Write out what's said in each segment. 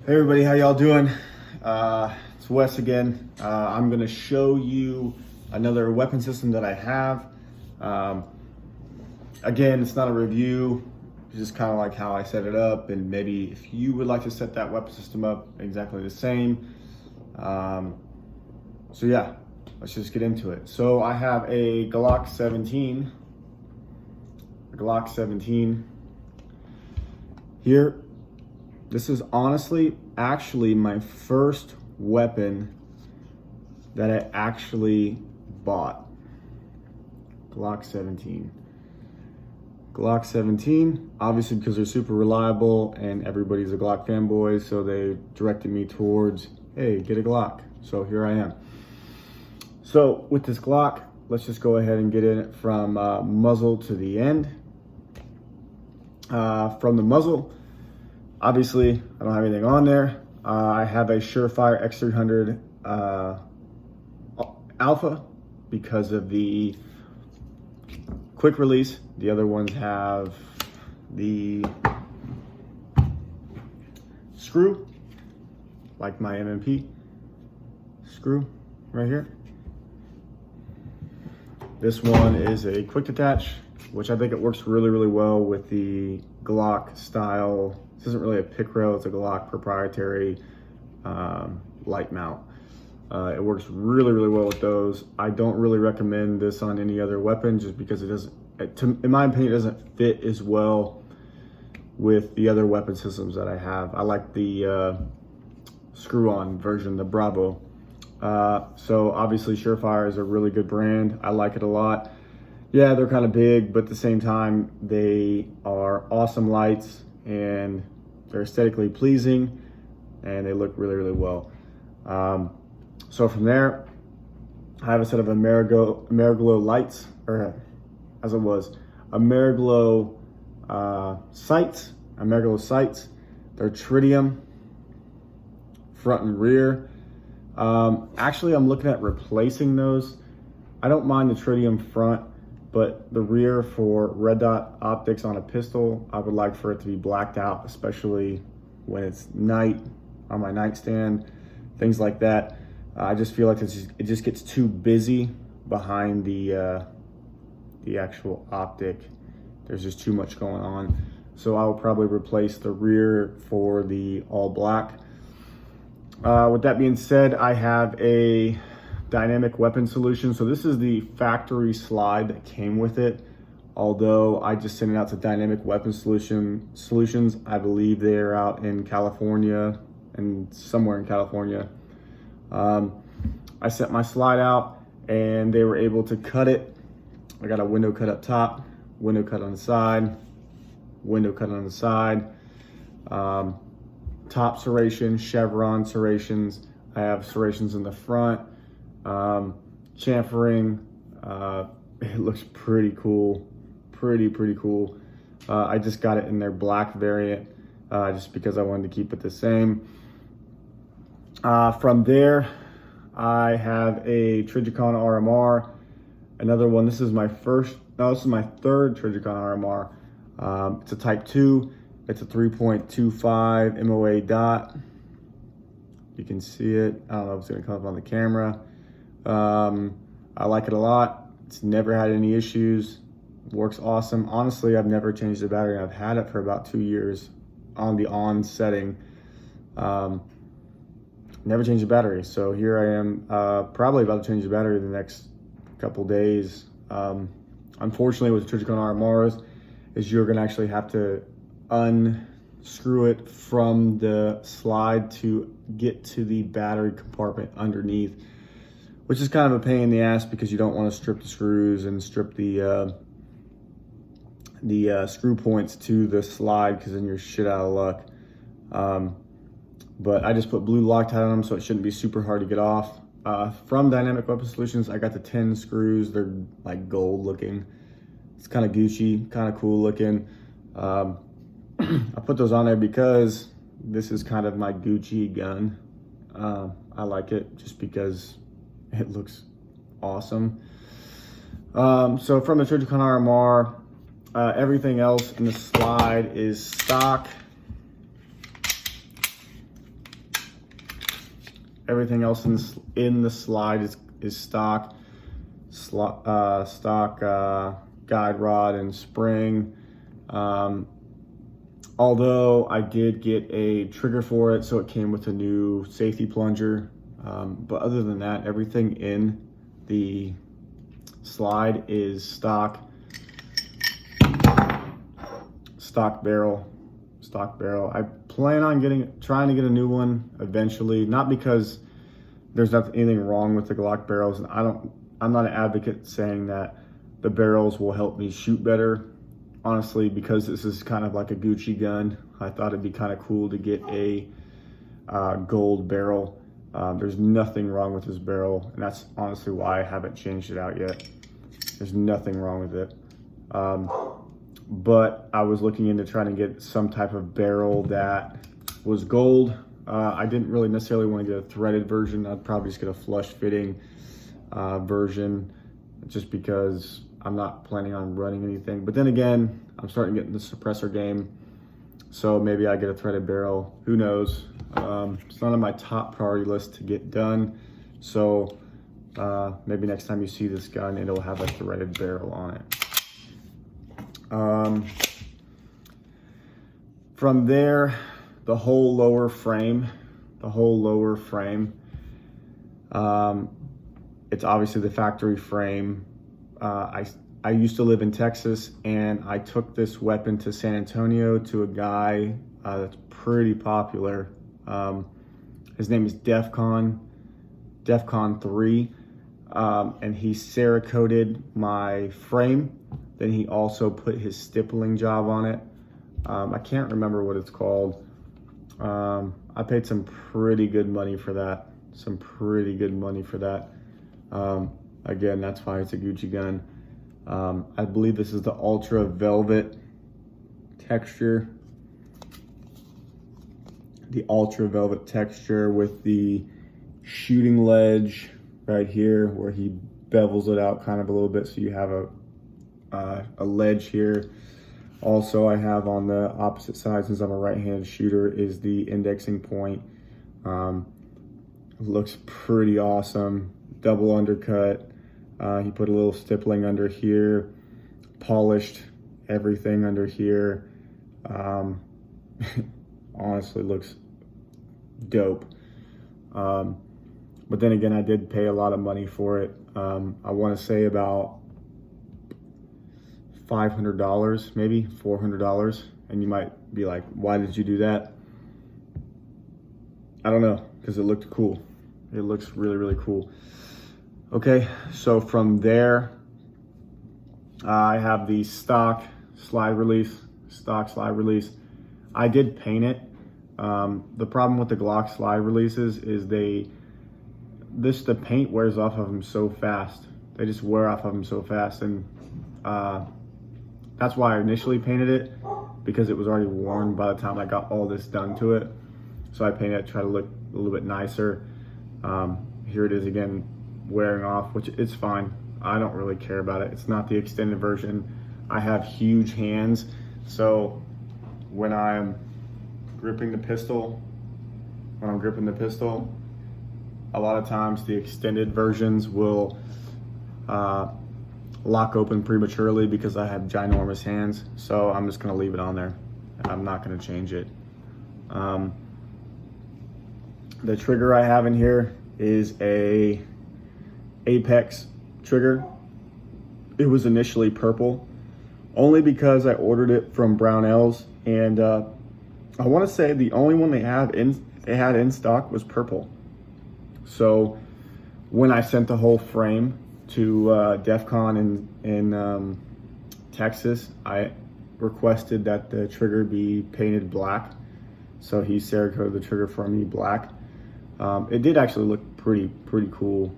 Hey everybody, how y'all doing? It's Wes again. I'm gonna show you another weapon system that I have. Again, it's not a review, it's just kind of like how I set it up, and maybe if you would like to set that weapon system up exactly the same. So yeah, let's just get into it. So I have a Glock 17. Here. This is honestly actually my first weapon that I actually bought. Glock 17. Glock 17, obviously because they're super reliable and everybody's a Glock fanboy, so they directed me towards, hey, get a Glock. So here I am. So with this Glock, let's just go ahead and get in it from muzzle to the end. From the muzzle, obviously, I don't have anything on there. I have a Surefire X300 Alpha because of the quick release. The other ones have the screw, like my MMP screw right here. This one is a quick detach, which I think it works really, really well with the Glock style. This isn't really a pick rail, it's a Glock proprietary light mount. It works really, really well with those. I don't really recommend this on any other weapon just because it doesn't, in my opinion, it doesn't fit as well with the other weapon systems that I have. I like the screw-on version, the Bravo. So obviously Surefire is a really good brand. I like it a lot. Yeah, they're kind of big, but at the same time, they are awesome lights and they're aesthetically pleasing and they look really, really well. So from there, I have a set of Ameriglow lights, or as it was, Ameriglow sights. They're tritium, front and rear. Actually, I'm looking at replacing those. I don't mind the tritium front, but the rear for red dot optics on a pistol, I would like for it to be blacked out, especially when it's night on my nightstand, things like that. I just feel like it just gets too busy behind the actual optic. There's just too much going on. So I'll probably replace the rear for the all black. With that being said, I have a dynamic weapon solution. So this is the factory slide that came with it. Although I just sent it out to Dynamic Weapon Solutions. I believe they're out in California and somewhere in California. I sent my slide out and they were able to cut it. I got a window cut up top, window cut on the side, window cut on the side. Top serration, chevron serrations. I have serrations in the front. Chamfering, it looks pretty cool, pretty cool. I just got it in their black variant just because I wanted to keep it the same. From there, I have a Trijicon RMR, another one. This is my third Trijicon RMR. It's a type 2, it's a 3.25 MOA dot. You can see it. I don't know if it's gonna come up on the camera. I like it a lot. It's never had any issues. Works awesome. Honestly, I've never changed the battery. I've had it for about 2 years on the on setting. Never changed the battery. So here I am, probably about to change the battery in the next couple days. Unfortunately, with the Trijicon RMRs, is you're gonna actually have to unscrew it from the slide to get to the battery compartment underneath, which is kind of a pain in the ass because you don't want to strip the screws and strip the screw points to the slide because then you're shit out of luck. But I just put blue Loctite on them, so it shouldn't be super hard to get off. From Dynamic Weapon Solutions, I got the 10 screws. They're like gold looking. It's kind of Gucci, kind of cool looking. I put those on there because this is kind of my Gucci gun. I like it just because it looks awesome. So from the Trijicon RMR, everything else in the slide is stock. Everything else in the slide is stock guide rod and spring. Although I did get a trigger for it, so it came with a new safety plunger. But other than that, everything in the slide is stock barrel. I plan on trying to get a new one eventually, not because there's anything wrong with the Glock barrels, and I'm not an advocate saying that the barrels will help me shoot better. Honestly, because this is kind of like a Gucci gun, I thought it'd be kind of cool to get a gold barrel. There's nothing wrong with this barrel, and that's honestly why I haven't changed it out yet. There's nothing wrong with it. But I was looking into trying to get some type of barrel that was gold. I didn't really necessarily want to get a threaded version. I'd probably just get a flush fitting version, just because I'm not planning on running anything. But then again, I'm starting to get in the suppressor game, so maybe I get a threaded barrel. Who knows? It's not on my top priority list to get done, so maybe next time you see this gun, it'll have a threaded barrel on it. From there, the whole lower frame, it's obviously the factory frame. I used to live in Texas, and I took this weapon to San Antonio to a guy that's pretty popular. His name is Defkon3, and he Cerekoted my frame. Then he also put his stippling job on it. I can't remember what it's called. I paid some pretty good money for that. Again, that's why it's a Gucci gun. I believe this is the ultra velvet texture. The ultra velvet texture with the shooting ledge right here where he bevels it out kind of a little bit, so you have a ledge here. Also, I have on the opposite side, since I'm a right-handed shooter, is the indexing point. Looks pretty awesome. Double undercut. He put a little stippling under here, polished everything under here. Honestly, looks dope. But then again, I did pay a lot of money for it. I want to say about $500, maybe $400. And you might be like, why did you do that? I don't know, because it looked cool. It looks really, really cool. Okay, so from there, I have the stock slide release. I did paint it. The problem with the Glock slide releases is the paint wears off of them so fast. They just wear off of them so fast, and that's why I initially painted it, because it was already worn by the time I got all this done to it. So I painted it to try to look a little bit nicer. Here it is again, wearing off, which it's fine. I don't really care about it. It's not the extended version. I have huge hands, so when I'm gripping the pistol, a lot of times the extended versions will lock open prematurely because I have ginormous hands. So I'm just gonna leave it on there. I'm not gonna change it. The trigger I have in here is a Apex trigger. It was initially purple, only because I ordered it from Brownells, and I want to say the only one they had in stock was purple. So when I sent the whole frame to Defcon in Texas, I requested that the trigger be painted black. So he Cerekoted the trigger for me black. It did actually look pretty cool,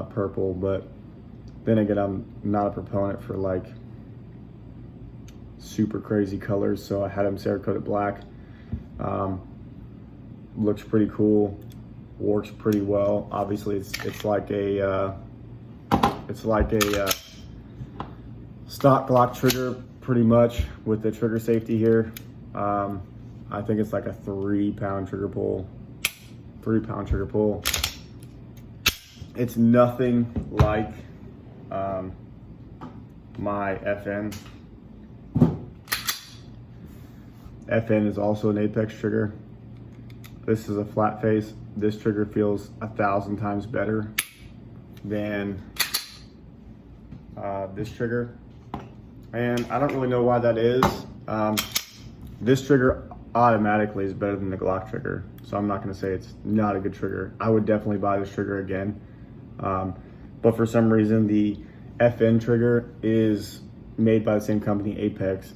purple, but then again, I'm not a proponent for like super crazy colors, so I had him Cerekoted black. Looks pretty cool, works pretty well. Obviously, it's like a stock Glock trigger, pretty much, with the trigger safety here. I think it's like a 3-pound trigger pull. It's nothing like my FN. FN is also an Apex trigger. This is a flat face. This trigger feels 1,000 times better than this trigger. And I don't really know why that is. This trigger automatically is better than the Glock trigger. So I'm not gonna say it's not a good trigger. I would definitely buy this trigger again. But for some reason, the FN trigger is made by the same company, Apex,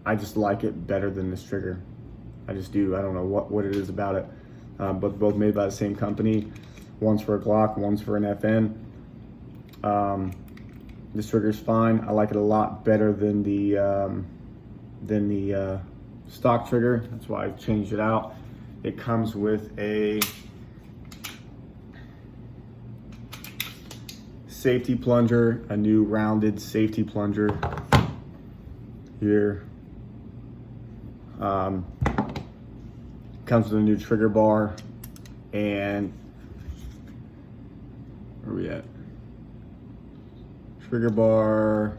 I just like it better than this trigger. I just do. I don't know what it is about it. But both made by the same company. One's for a Glock, one's for an FN. This trigger's fine. I like it a lot better than the stock trigger. That's why I've changed it out. It comes with a safety plunger, a new rounded safety plunger here. Comes with a new trigger bar, and where are we at? Trigger bar,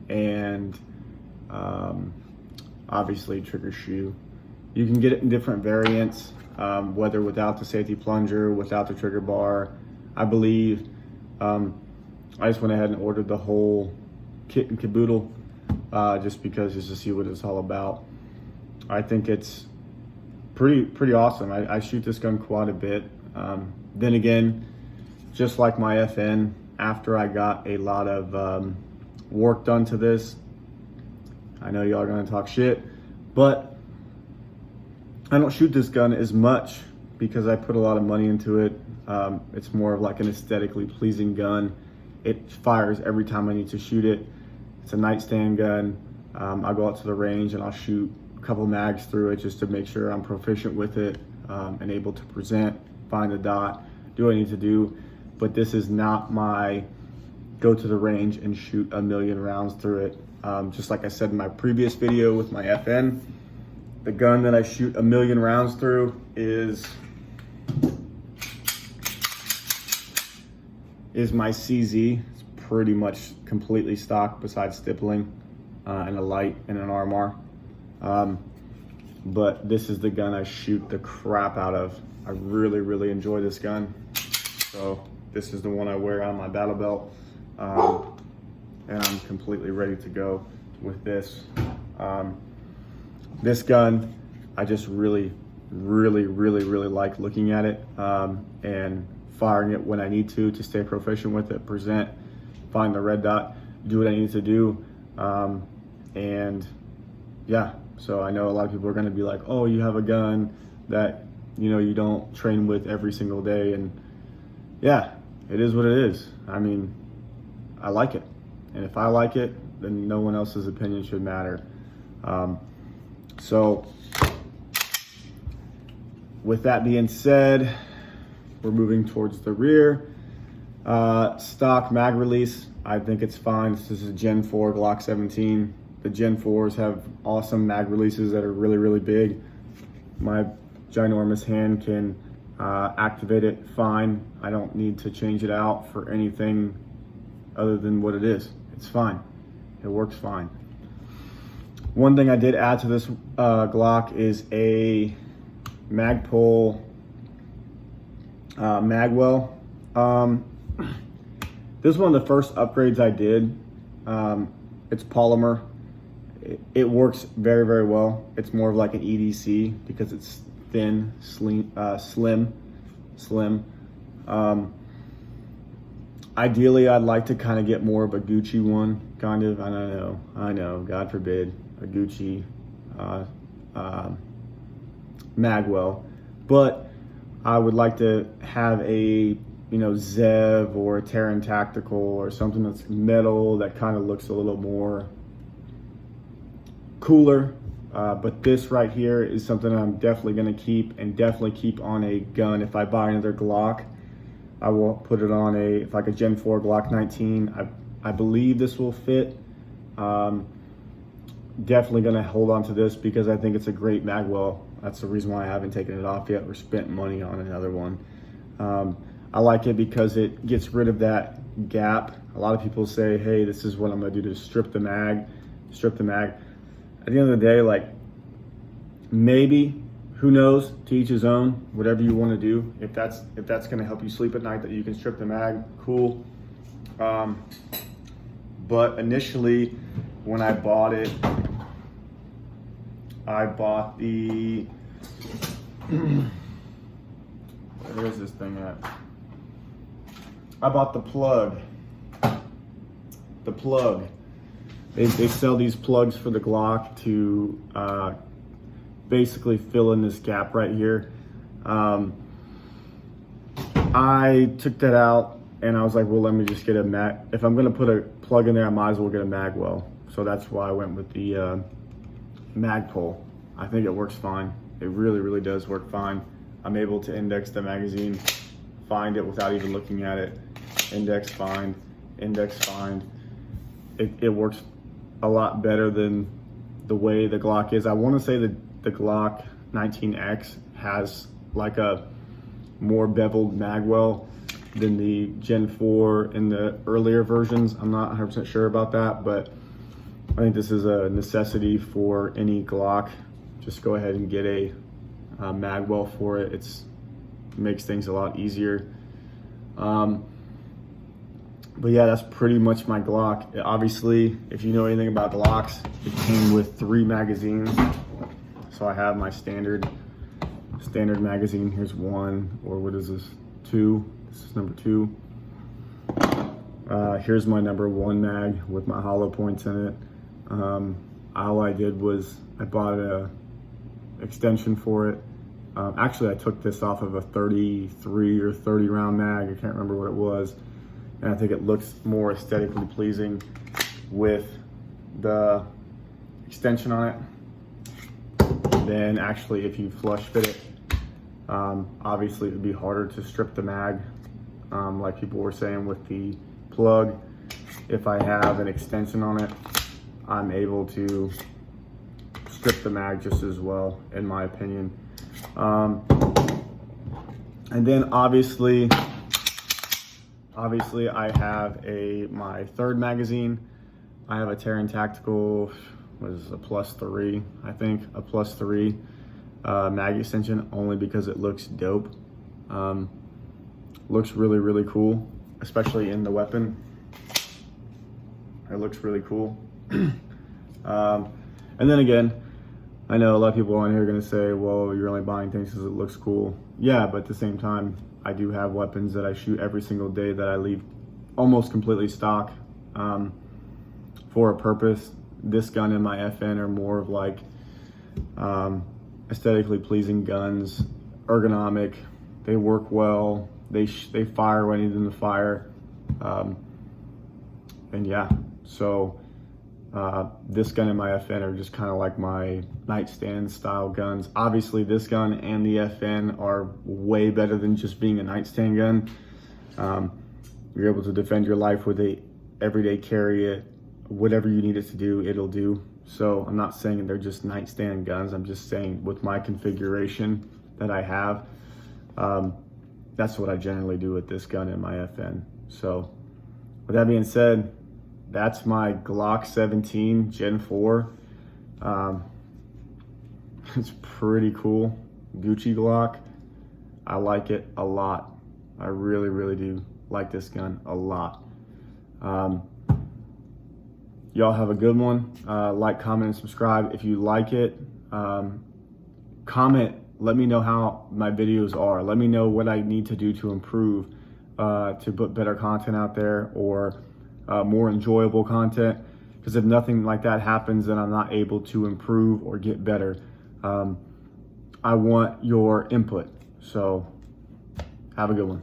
and obviously trigger shoe. You can get it in different variants, whether without the safety plunger, without the trigger bar. I believe I just went ahead and ordered the whole kit and caboodle, just to see what it's all about. I think it's pretty awesome. I shoot this gun quite a bit. Then again, just like my FN, after I got a lot of work done to this, I know y'all are gonna talk shit, but I don't shoot this gun as much because I put a lot of money into it. It's more of like an aesthetically pleasing gun. It fires every time I need to shoot it. It's a nightstand gun. I go out to the range and I'll shoot a couple mags through it just to make sure I'm proficient with it, and able to present, find the dot, do what I need to do. But this is not my go to the range and shoot 1,000,000 rounds through it. Just like I said in my previous video with my FN, the gun that I shoot 1,000,000 rounds through is my CZ. It's pretty much completely stock besides stippling, and a light and an RMR. But this is the gun I shoot the crap out of. I really enjoy this gun. So this is the one I wear on my battle belt. And I'm completely ready to go with this. This gun, I just really like looking at it, and firing it when I need to stay proficient with it, present, find the red dot, do what I need to do. And yeah, so I know a lot of people are gonna be like, oh, you have a gun that you don't train with every single day. And yeah, it is what it is. I mean, I like it. And if I like it, then no one else's opinion should matter. So with that being said, we're moving towards the rear. Stock mag release, I think it's fine. This is a Gen 4 Glock 17. The Gen 4s have awesome mag releases that are really big. My ginormous hand can activate it fine. I don't need to change it out for anything other than what it is. It's fine. It works fine. One thing I did add to this Glock is a Magpul Magwell. This is one of the first upgrades I did. It's polymer. It works very well. It's more of like an EDC because it's thin, slim. Ideally, I'd like to kind of get more of a Gucci one, kind of. I know, God forbid, a Gucci Magwell. But I would like to have a, Zev or a Taran Tactical or something that's metal that kind of looks a little more cooler. But this right here is something I'm definitely going to keep on a gun. If I buy another Glock, I will put it on like a Gen 4 Glock 19. I believe this will fit. Definitely gonna hold on to this because I think it's a great Magwell. That's the reason why I haven't taken it off yet or spent money on another one. I like it because it gets rid of that gap. A lot of people say, hey, this is what I'm gonna do to strip the mag. At the end of the day, like, maybe, who knows, to each his own, whatever you wanna do. If that's gonna help you sleep at night, that you can strip the mag, cool. But initially, when I bought it, I bought the, where's this thing at? I bought the plug. They sell these plugs for the Glock to basically fill in this gap right here. I took that out and I was like, well, let me just get a mag. If I'm gonna put a plug in there, I might as well get a Magwell. So that's why I went with the Magpul. I think it works fine. It really, really does work fine. I'm able to index the magazine, find it without even looking at it. Index, find, index, find. It works a lot better than the way the Glock is. I want to say that the Glock 19X has like a more beveled magwell than the Gen 4 in the earlier versions. I'm not 100% sure about that, but I think this is a necessity for any Glock. Just go ahead and get a magwell for it. It makes things a lot easier. But yeah, that's pretty much my Glock. Obviously, if you know anything about Glocks, it came with 3 magazines. So I have my standard magazine. Here's 1, or what is this? 2. This is number 2. Here's my number 1 mag with my hollow points in it. All I did was I bought a extension for it. Actually, I took this off of a 33 or 30 round mag. I can't remember what it was. And I think it looks more aesthetically pleasing with the extension on it than actually if you flush fit it. Obviously, it would be harder to strip the mag, like people were saying with the plug. If I have an extension on it, I'm able to strip the mag just as well, in my opinion. And then obviously I have my 3rd magazine. I have a Taran Tactical, what is this, a +3, I think, a +3 mag extension, only because it looks dope. Looks really, really cool, especially in the weapon. It looks really cool. And then again, I know a lot of people on here are gonna say, well, you're only buying things because it looks cool. Yeah, but at the same time, I do have weapons that I shoot every single day that I leave almost completely stock for a purpose. This gun and my FN are more of like aesthetically pleasing guns, ergonomic. They work well. They fire when I need them to fire. And yeah, so this gun and my FN are just kind of like my nightstand style guns. Obviously, this gun and the FN are way better than just being a nightstand gun. You're able to defend your life with a everyday carry. It, whatever you need it to do, it'll do. So I'm not saying they're just nightstand guns. I'm just saying with my configuration that I have, that's what I generally do with this gun and my FN. So with that being said, that's my Glock 17 Gen 4. It's pretty cool. Gucci Glock. I like it a lot. I really, really do like this gun a lot. Y'all have a good one. Like, comment, and subscribe if you like it. Comment, let me know how my videos are. Let me know what I need to do to improve, to put better content out there, or more enjoyable content. Because if nothing like that happens, then I'm not able to improve or get better. I want your input. So have a good one.